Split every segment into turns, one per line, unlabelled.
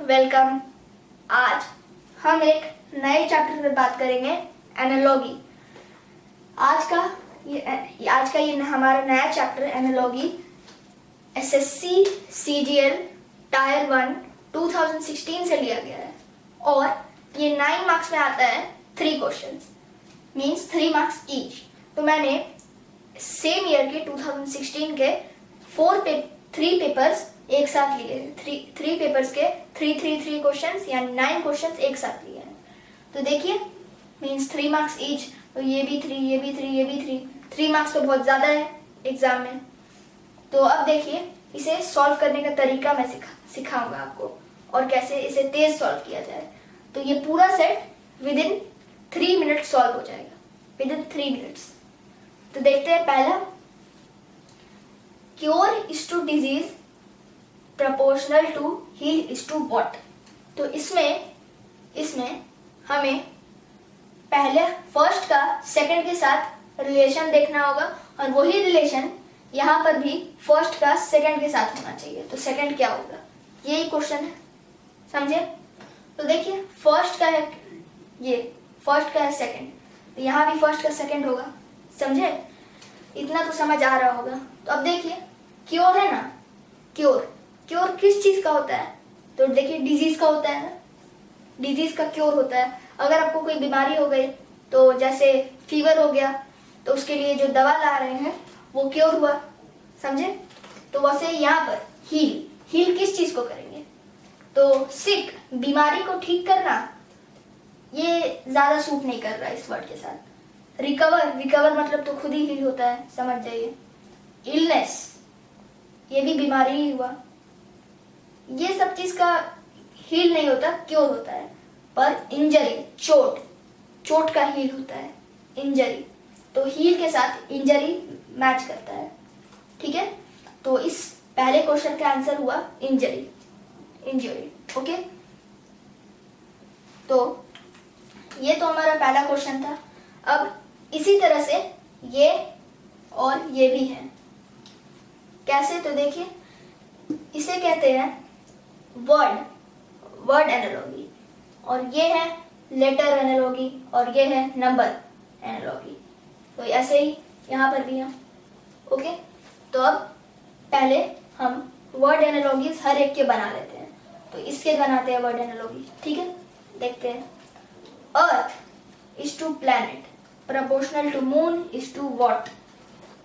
Welcome. आज हम एक नए चैप्टर पर बात करेंगे, एनालॉजी। आज का ये हमारा नया chapter analogy SSC CGL tyre 1 2016 से लिया गया है और ये 9 मार्क्स में आता है। 3 क्वेश्चंस मींस 3 मार्क्स ईच। तो मैंने सेम ईयर के 2016 के 3 पेपर्स एक साथ लिए हैं। 3 पेपर्स के 3 क्वेश्चंस या 9 क्वेश्चंस एक साथ लिए हैं। तो देखिए मींस 3 मार्क्स ईच। तो ये भी 3, ये भी 3, ये भी 3 मार्क्स तो बहुत ज़्यादा है एग्जाम में। तो अब देखिए इसे सॉल्व करने का तरीका मैं सिखाऊंगा आपको और कैसे इसे तेज सॉल्व किया जाए। तो ये पूरा set with in 3 minute solve हो जाएगा, विद इन 3 मिनट्स। तो देखते हैं पहला, cure is to disease proportional to heal is to what. तो इसमें हमें पहले फर्स्ट का सेकंड के साथ रिलेशन देखना होगा और वही रिलेशन यहाँ पर भी फर्स्ट का सेकंड के साथ होना चाहिए। तो सेकंड क्या होगा, यही क्वेश्चन है, समझे। तो देखिए फर्स्ट का है, ये फर्स्ट का है सेकंड, तो यहाँ भी फर्स्ट का सेकंड होगा, समझे। इतना तो समझ आ रहा होगा। तो अब देखिए क्योर है ना, क्योर किस चीज का होता है। तो देखिए डिजीज का होता है ना, डिजीज का क्योर होता है। अगर आपको कोई बीमारी हो गई, तो जैसे फीवर हो गया, तो उसके लिए जो दवा ला रहे हैं वो क्योर हुआ, समझे। तो वैसे यहाँ पर हील किस चीज को करेंगे। तो सिक, बीमारी को ठीक करना, ये ज्यादा सूट नहीं कर रहा है इस वर्ड के साथ। रिकवर मतलब तो खुद ही हील होता है, समझ जाइए। इलनेस, ये भी बीमारी ही हुआ। ये सब चीज का हील नहीं होता, क्योर होता है। पर इंजरी, चोट का हील होता है, इंजरी। तो हील के साथ इंजरी मैच करता है, ठीक है। तो इस पहले क्वेश्चन का आंसर हुआ इंजरी, ओके। तो ये तो हमारा पहला क्वेश्चन था। अब इसी तरह से ये और ये भी है। कैसे, तो देखिए इसे कहते हैं वर्ड एनालॉजी, और ये है लेटर एनालॉजी, और ये है नंबर एनालॉजी। तो ऐसे ही यहाँ पर भी है, ओके। तो अब पहले हम वर्ड एनालॉजीज हर एक के बना लेते हैं। तो इसके बनाते हैं वर्ड एनालॉजी, ठीक है। देखते हैं, earth is to planet proportional to moon is to what.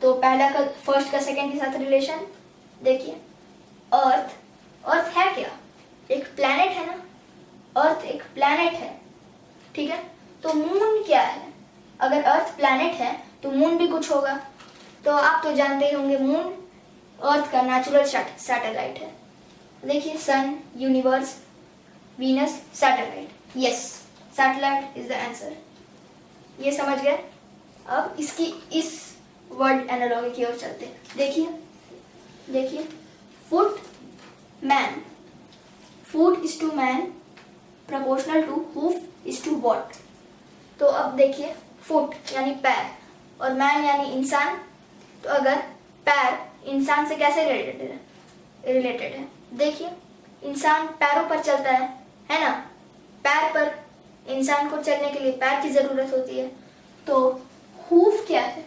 तो पहला का फर्स्ट का सेकंड के साथ रिलेशन देखिए। अर्थ है क्या, एक प्लैनेट है ना, अर्थ एक प्लैनेट है, ठीक है। तो मून क्या है, अगर अर्थ प्लैनेट है तो मून भी कुछ होगा। तो आप तो जानते ही होंगे मून अर्थ का नेचुरल सैटेलाइट है। देखिए sun, universe, Venus, satellite. Yes, satellite is the answer. ये समझ गए। अब इस वर्ड एनालॉजी की ओर चलते हैं। देखिए foot, man, food is to man proportional to hoof is to what. तो अब देखिए फुट यानी पैर और मैन यानी इंसान। तो अगर पैर इंसान से कैसे रिलेटेड है, देखिए इंसान पैरों पर चलता है ना। पैर पर इंसान को चलने के लिए पैर की जरूरत होती है। तो हूफ क्या है,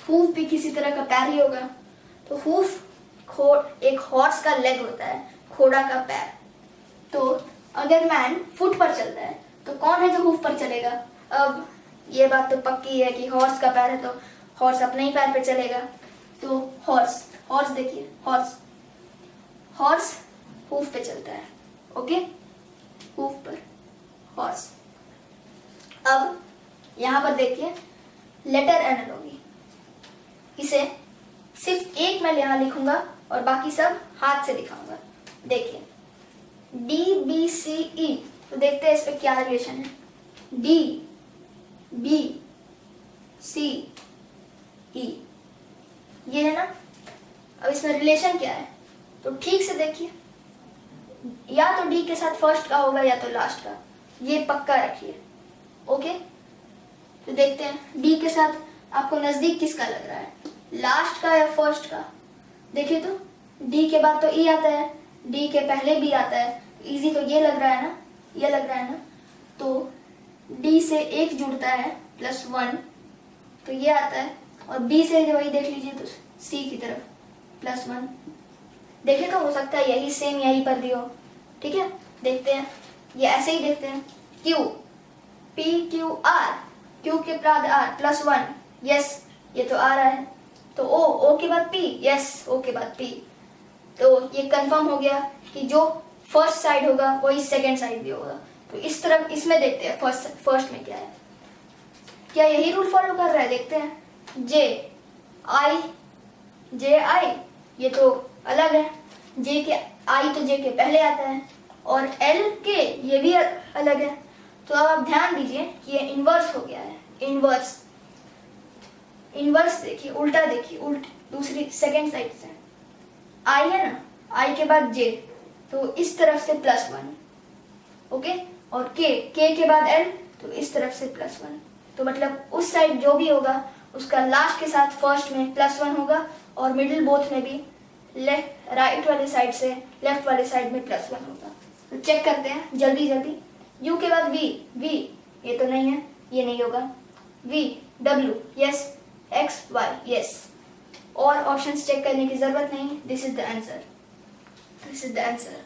हूफ भी किसी तरह का पैर ही होगा। तो हूफ एक हॉर्स का लेग होता है, घोड़ा का पैर। तो अगर मैन फुट पर चलता है तो कौन है जो हूफ पर चलेगा। अब ये बात तो पक्की है कि हॉर्स का पैर है तो हॉर्स अपने ही पैर पे चलेगा। तो हॉर्स देखिए, हॉर्स हूफ पे चलता है, ओके, हूफ पर हॉर्स। अब यहाँ पर देखिए लेटर एनालॉजी। इसे सिर्फ एक मैं यहाँ लिखूंगा और बाकी सब हाथ से दिखाऊंगा। देखिए DBCE। तो देखते हैं इस पे क्या रिलेशन है। DBCE ये है ना। अब इसमें रिलेशन क्या है, तो ठीक से देखिए, या तो डी के साथ फर्स्ट का होगा या तो लास्ट का, ये पक्का रखिए, ओके। तो देखते हैं डी के साथ आपको नजदीक किसका लग रहा है, लास्ट का या फर्स्ट का। देखिए तो डी के बाद तो ई आता है, डी के पहले भी आता है, इजी तो ये लग रहा है ना, ये लग रहा है ना। तो D से 1 जुड़ता है +1, तो ये आता है। और B से वही देख लीजिए तो C की तरफ +1। देखें तो हो सकता है यही सेम यहीं पर भी हो। ठीक है, देखते हैं, ये ऐसे ही देखते हैं। Q, P Q R, Q के बाद R +1, यस ये तो आ रहा है। तो O के बाद P, यस O के बाद P। तो ये कंफर्म हो गया कि जो फर्स्ट साइड होगा वही सेकंड साइड भी होगा। तो इस तरफ इसमें देखते हैं फर्स्ट में क्या है, क्या यही रूल फॉलो कर रहा है, देखते हैं। J I ये तो अलग है, J के I तो J के पहले आता है, और L के ये भी अलग है। तो अब आप ध्यान दीजिए कि ये इन्वर्स हो गया है। इन्वर्स देखिए, उल्टा देखिए, दूसरी सेकंड साइड से I है ना, I के बाद J, तो इस तरफ से +1, ओके। और K के बाद L, तो इस तरफ से +1। तो मतलब उस साइड जो भी होगा उसका लास्ट के साथ फर्स्ट में +1 होगा, और मिडिल बोथ में भी राइट वाले साइड से लेफ्ट वाले साइड में +1 होगा। तो चेक करते हैं जल्दी जल्दी। U के बाद V ये तो नहीं है, ये नहीं होगा। V W yes, X Y yes, और ऑप्शंस चेक करने की जरूरत नहीं। This is the answer, this is the answer.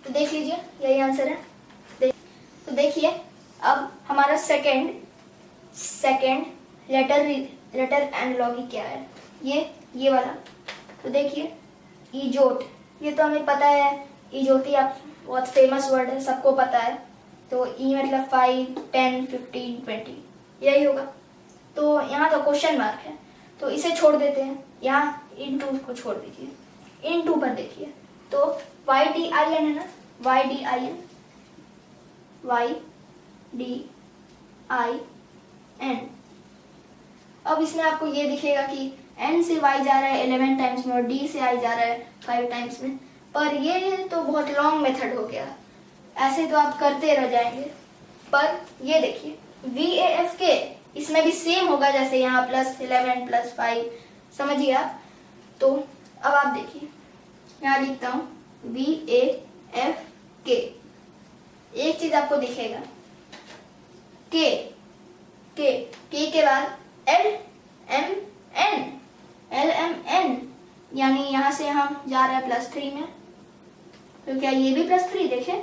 तो देख लीजिए यही आंसर है। तो देखिए अब हमारा सेकंड लेटर एनालॉगी क्या है, ये वाला। तो देखिए इजोट, ये तो हमें पता है, इजोती आप बहुत फेमस वर्ड है, सबको पता है। तो ई मतलब 5, 10, 15, 20 यही होगा। तो यहाँ तो क्वेश्चन मार्क है, तो इसे छोड़ देते हैं, यहाँ इनटू को छोड़ दीजिए। इनटू पर देखिए तो YDIN है ना, YDIN अब इसमें आपको ये दिखेगा कि N से Y जा रहा है 11 टाइम्स में और D से I जा रहा है 5 टाइम्स में। पर ये तो बहुत लॉन्ग मेथड हो गया, ऐसे तो आप करते रह जाएंगे। पर ये देखिए VAFK इसमें भी सेम होगा, जैसे यहाँ +11 +5, समझिए आप। तो अब आप देखिए, यहाँ लिखता हूँ VAFK। एक चीज आपको दिखेगा, K के बाद LMN, यानी यहाँ से हम जा रहे हैं +3 में। तो क्या ये भी +3? देखें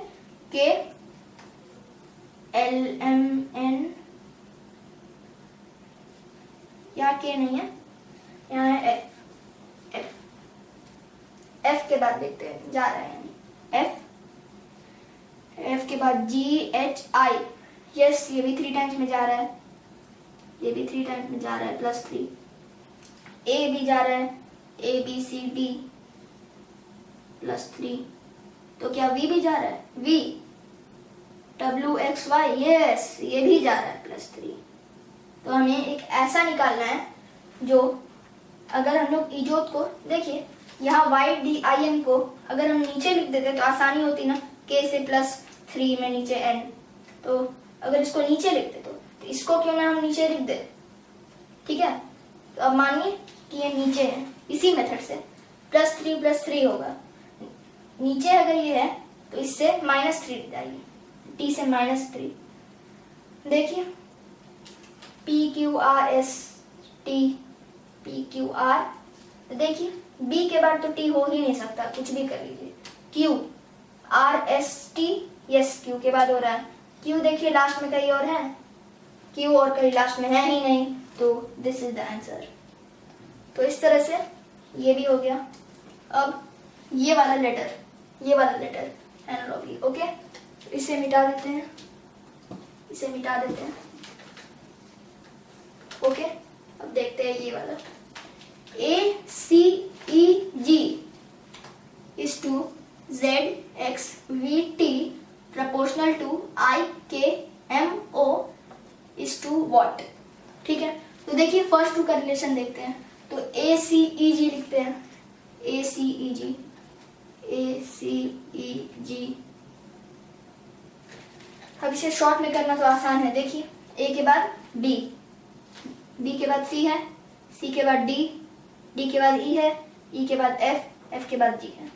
K LMN, यहाँ K नहीं है, यहाँ है F के बाद देखते हैं जा रहा है, यानी F के बाद GHI, यस ये भी 3 टाइम्स में जा रहा है, ये भी 3 टाइम्स में जा रहा है +3। A भी जा रहा है, ABCD +3। तो क्या V भी जा रहा है? V WXY, यस ये भी जा रहा है +3। तो हमें एक ऐसा निकालना है जो, अगर हम लोग इजोत को देखिए, यहाँ YDIN को अगर हम नीचे लिख देते तो आसानी होती ना, K से +3 में नीचे N। तो अगर इसको नीचे लिखते तो इसको क्यों ना हम नीचे लिख दे, ठीक है। तो अब मानिए कि ये नीचे है, इसी मेथड से +3 होगा। नीचे अगर ये है तो इससे -3 जाइए, T से -3। देखिए PQRST, तो देखिए B के बाद तो T हो ही नहीं सकता, कुछ भी कर लीजिए। QRST, यस Q के बाद हो रहा है। Q देखिए लास्ट में कहीं और है, Q और कहीं लास्ट में है ही नहीं, तो दिस इज द आंसर। तो इस तरह से ये भी हो गया। अब ये वाला लेटर एनालॉगी, ओके। इसे मिटा देते हैं, ओके। अब देखते हैं ये वाला ACEG is to ZXVT proportional to IKMO is to what, ठीक है। तो देखिए फर्स्ट टू का रिलेशन देखते हैं। तो ACEG लिखते हैं, ACEG। अब इसे शॉर्ट में करना तो आसान है। देखिए A के बाद B, B के बाद C है, C के बाद D, D के बाद E है, E के बाद F, F के बाद G है।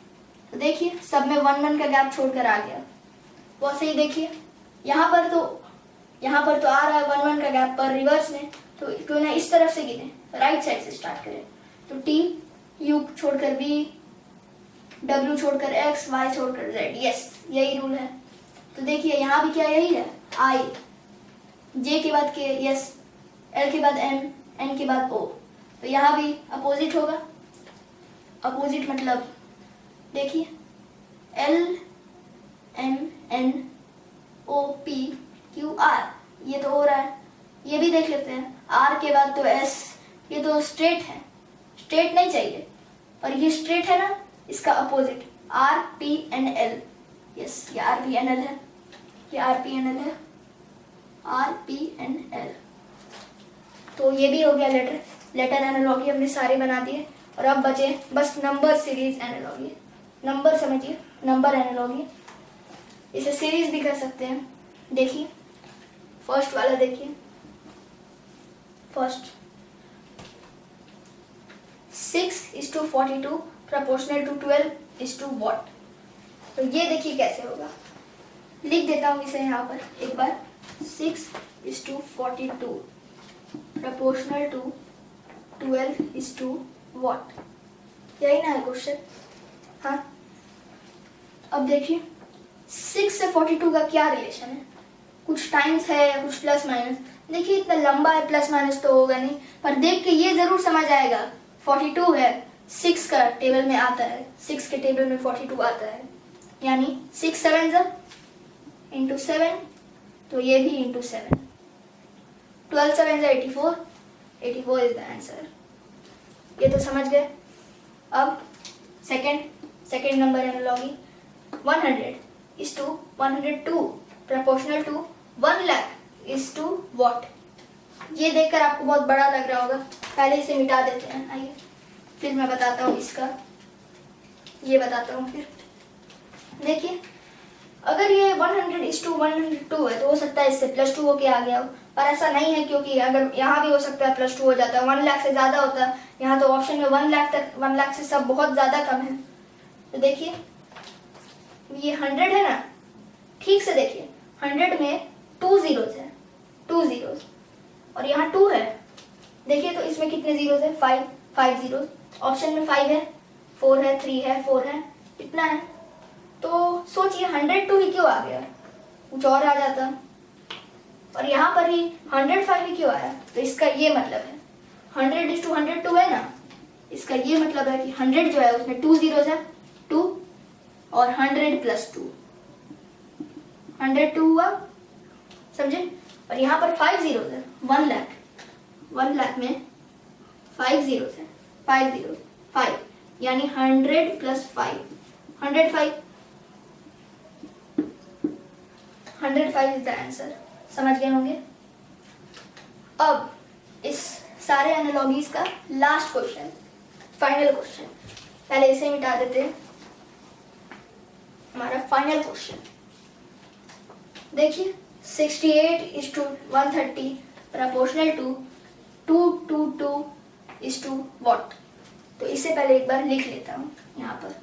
तो देखिए सब में 1 1 का गैप छोड़कर आ गया। वैसे ही देखिए यहाँ पर तो आ रहा है 1 1 का गैप, पर रिवर्स में तो क्यों ना इस तरफ से गिने, राइट साइड से स्टार्ट करें। तो टी, यू छोड़कर बी, डब्ल्यू छोड़कर एक्स, वाई छोड़कर जेड। यस, यही रूल है। तो देखिए यहाँ भी क्या यही है, आई, जे के बाद के, यस, एल के बाद एम, एन के बाद ओ। तो यहाँ भी अपोजिट होगा। अपोजिट मतलब देखिए L M N O P Q R, ये तो हो रहा है। ये भी देख लेते हैं, आर के बाद तो एस, ये तो स्ट्रेट है, स्ट्रेट नहीं चाहिए, और ये स्ट्रेट है ना, इसका opposite R P N L. Yes, ये आर पी एन एल है, ये आर पी एन एल है, आर पी एन एल। तो ये भी हो गया लेटर एनालॉगी हमने सारे बना दिए। और अब बचे बस नंबर सीरीज एनालॉगी। नंबर समझिए, नंबर एनालॉगी, इसे सीरीज भी कर सकते हैं। देखिए फर्स्ट वाला, देखिए फर्स्ट 6:42 प्रोपोर्शनल टू 12:what। तो ये देखिए कैसे होगा, लिख देता हूँ इसे यहाँ पर एक बार। 6:42 प्रोपोर्शनल टू 12:what, यही ना है क्वेश्चन। हाँ, अब देखिए 6 से 42 का क्या रिलेशन है, कुछ टाइम्स है या कुछ प्लस माइनस। देखिए इतना लंबा है, प्लस माइनस तो होगा नहीं, पर देख के ये जरूर समझ आएगा 42 है, 6 का टेबल में आता है, 6 के टेबल में 42 आता है, यानी 6 7 इंटू 7, तो ये भी इंटू 7, 12 7 84, 84 इज द आंसर। ये तो समझ गए। अब second number analogy 100:102 proportional to 1 lakh is to what. ये देखकर आपको बहुत बड़ा लग रहा होगा, पहले इसे मिटा देते हैं, आइए फिर मैं बताता हूँ इसका, ये बताता हूँ फिर। देखिए अगर ये 100:102 है तो हो सकता है इससे +2 होके आ गया हो, पर ऐसा नहीं है, क्योंकि अगर यहाँ भी हो सकता है +2 हो जाता है, 1 लाख से ज़्यादा होता है, यहाँ तो ऑप्शन में 1 लाख तक, 1 लाख से सब बहुत ज़्यादा कम है। तो देखिए ये 100 है ना, ठीक से देखिए 100 में 2 zeros है, 2 zeros, और यहाँ 2 है। देखिए तो इसमें कितने जीरोस है, 5 zeros। ऑप्शन में 5 है, 4 है, 3 है, 4 है, इतना है। तो सोचिए 102 ही क्यों आ गया, कुछ और आ जाता। और यहाँ पर ही 105 ही क्यों आया, तो इसका ये मतलब है 100:102 है ना, इसका ये मतलब है कि 100 जो है उसमें 2 zeros है, 2 और 100 + 2, 102 हुआ, समझे। और यहाँ पर 5 zeros है, 1 लाख में 5 zeros है, 5 zeros, 5, यानी 100 + 5, 105 इज द आंसर। समझ गए होंगे। अब इस सारे एनालॉजीज का लास्ट क्वेश्चन, फाइनल क्वेश्चन, पहले इसे मिटा देते हैं। हमारा फाइनल क्वेश्चन देखिए 68:130 प्रोपोर्शनल टू 2:2:2:what। तो इसे पहले एक बार लिख लेता हूँ यहाँ पर,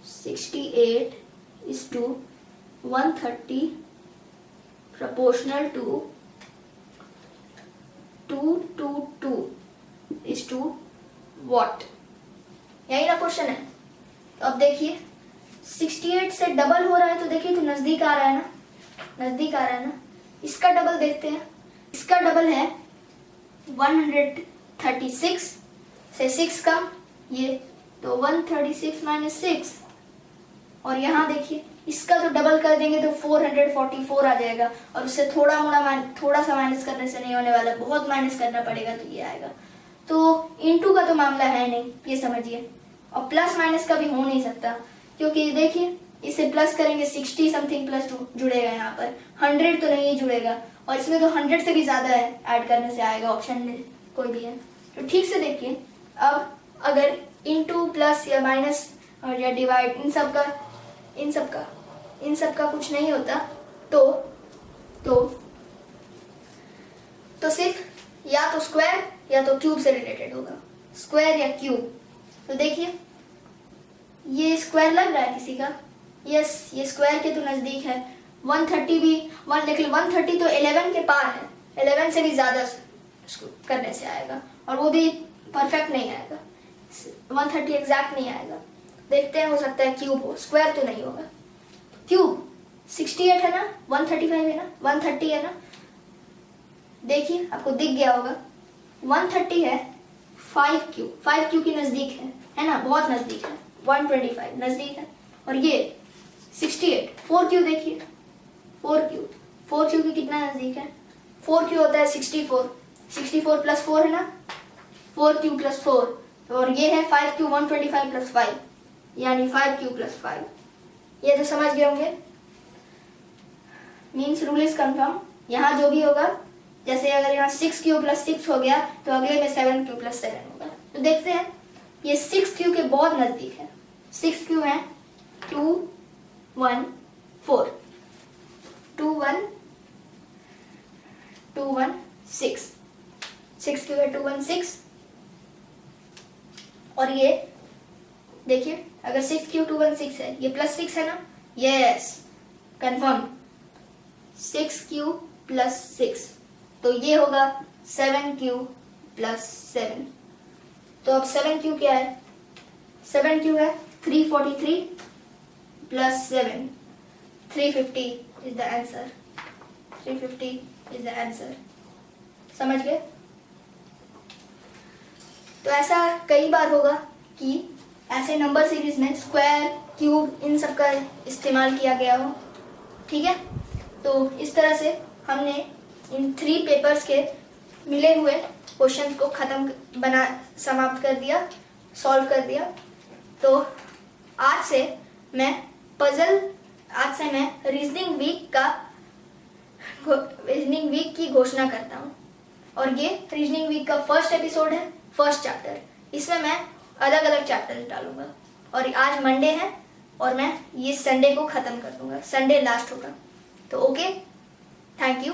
68:130 proportional to 2:2:2:what, यही ना क्वेश्चन है। तो अब देखिए 68 से डबल हो रहा है, तो देखिए तो नजदीक आ रहा है ना, नजदीक आ रहा है ना। इसका डबल देखते हैं, इसका डबल है 136 से 6 कम, ये तो 136 - 6, और यहाँ देखिए इसका तो डबल कर देंगे तो 444 आ जाएगा, और उससे थोड़ा सा माइनस करने से नहीं होने वाला, बहुत माइनस करना पड़ेगा तो ये आएगा। तो इनटू का तो मामला है नहीं, ये समझिए, और प्लस माइनस का भी हो नहीं सकता, क्योंकि देखिए इसे प्लस करेंगे 60 समथिंग प्लस 2 जुड़ेगा, यहाँ पर 100 तो नहीं जुड़ेगा, और इसमें तो 100 से भी ज़्यादा है, ऐड करने से आएगा, ऑप्शन में कोई भी है। तो ठीक से देखिए, अब अगर इनटू प्लस या माइनस और या डिवाइड इन सब का कुछ नहीं होता, तो सिर्फ या तो स्क्वायर या तो क्यूब से रिलेटेड होगा, स्क्वायर या क्यूब। तो देखिए ये स्क्वायर लग रहा है किसी का, यस, ये स्क्वायर के तो नज़दीक है, 130 भी 1 लिख लो, 130 तो 11 के पार है, 11 से भी ज़्यादा करने से आएगा, और वो भी परफेक्ट नहीं आएगा, 130 एग्जैक्ट नहीं आएगा। देखते हैं, हो सकता है क्यूब हो, स्क्वायर तो नहीं होगा। क्यूब 68 है ना, 135 है ना, 130 है ना, देखिए आपको दिख गया होगा, 130 है, 5 क्यू के नज़दीक है ना, बहुत नज़दीक है, 125 नज़दीक है, और ये 68 4 क्यू देखिए, 4 क्यू के कितना नज़दीक है, 4 क्यू होता है 64 प्लस 4 है ना, 4 क्यू प्लस 4, और ये है 5 क्यू 125 प्लस 5, यानी 5 क्यू प्लस 5। ये तो समझ गए होंगे, मीन्स रूल इज कंफर्म। यहाँ जो भी होगा, जैसे अगर यहाँ 6 क्यू प्लस 6 हो गया तो अगले में 7 क्यू प्लस 7 होगा। तो देखते हैं, ये 6 क्यू के बहुत नज़दीक है, 6 क्यू है 2 1 4, 2 1 2 1 6, 6 क्यू है 2 1 6, और ये देखिए अगर 6 क्यू 2 1 6 है, ये प्लस 6 है ना, यस कंफर्म, 6 क्यू प्लस 6, तो ये होगा 7 क्यू प्लस 7। तो अब 7 क्यू क्या है, 7 क्यू है 343 plus 7, 350 is the answer, 350 is the answer. समझ गए? तो ऐसा कई बार होगा कि ऐसे नंबर सीरीज में स्क्वायर, क्यूब, इन सब का इस्तेमाल किया गया हो, ठीक है। तो इस तरह से हमने इन 3 पेपर्स के मिले हुए क्वेश्चंस को समाप्त कर दिया, सॉल्व कर दिया। तो आज से मैं रीजनिंग वीक की घोषणा करता हूँ, और ये रीजनिंग वीक का फर्स्ट एपिसोड है, फर्स्ट चैप्टर। इसमें मैं अलग अलग चैप्टर डालूंगा, और आज मंडे है और मैं ये संडे को ख़त्म कर दूंगा, संडे लास्ट होगा। तो ओके, थैंक यू।